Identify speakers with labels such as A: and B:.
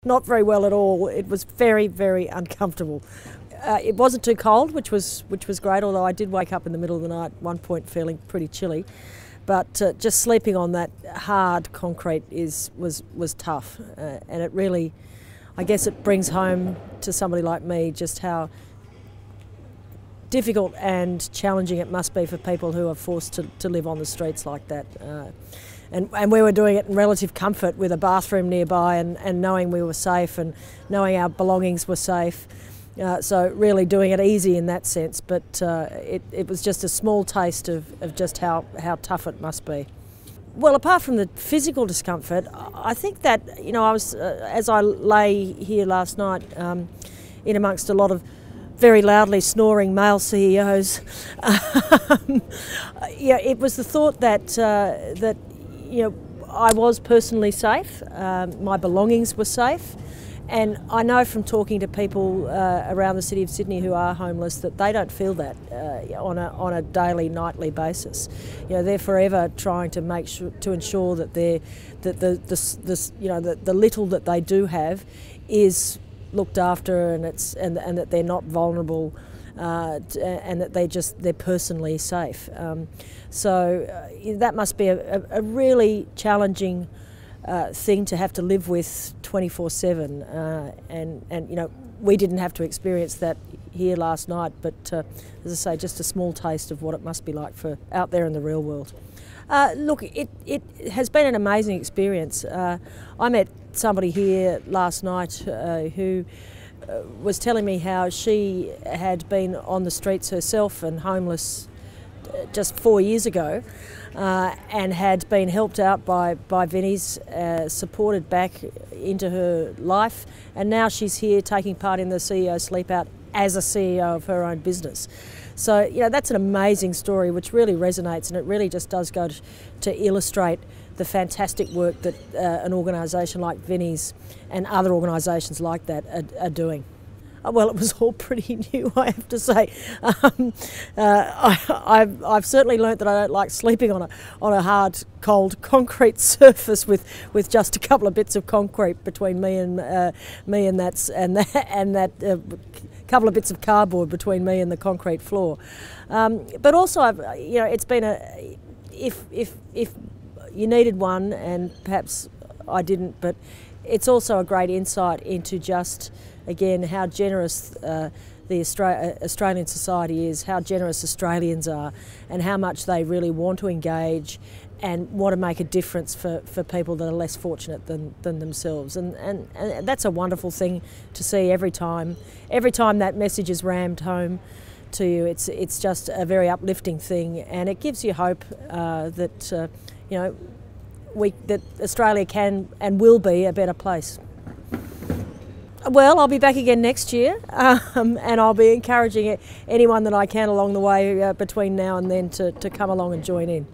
A: Not very well at all. It was very, very uncomfortable. It wasn't too cold, which was great, although I did wake up in the middle of the night at one point feeling pretty chilly. But just sleeping on that hard concrete was tough, and it really, I guess it brings home to somebody like me just how difficult and challenging it must be for people who are forced to live on the streets like that. And we were doing it in relative comfort with a bathroom nearby and knowing we were safe and knowing our belongings were safe. So really doing it easy in that sense, but it was just a small taste of just how tough it must be. Well, apart from the physical discomfort, I think that, I was, as I lay here last night in amongst a lot of very loudly snoring male CEOs, it was the thought that I was personally safe, my belongings were safe, and I know from talking to people around the City of Sydney who are homeless that they don't feel that on a daily, nightly basis. They're forever trying to make sure to ensure that the little that they do have is looked after, and that they're not vulnerable, and that they're personally safe. So that must be a really challenging thing to have to live with 24/7, and we didn't have to experience that here last night, but as I say, just a small taste of what it must be like for out there in the real world. Look, it has been an amazing experience. I met somebody here last night who was telling me how she had been on the streets herself and homeless just 4 years ago, and had been helped out by Vinnies, supported back into her life, and now she's here taking part in the CEO Sleepout as a CEO of her own business. So that's an amazing story which really resonates, and it really just does go to illustrate the fantastic work that an organisation like Vinnies and other organisations like that are doing. Well, it was all pretty new, I have to say. I've certainly learnt that I don't like sleeping on a hard, cold concrete surface with just a couple of bits of concrete between me and that couple of bits of cardboard between me and the concrete floor. But also, it's been if you needed one, and perhaps I didn't, but it's also a great insight into just, again, how generous the Australian society is, how generous Australians are, and how much they really want to engage and want to make a difference for people that are less fortunate than themselves. And that's a wonderful thing to see every time that message is rammed home to you. It's just a very uplifting thing, and it gives you hope that that Australia can and will be a better place. Well, I'll be back again next year, and I'll be encouraging anyone that I can along the way between now and then to come along and join in.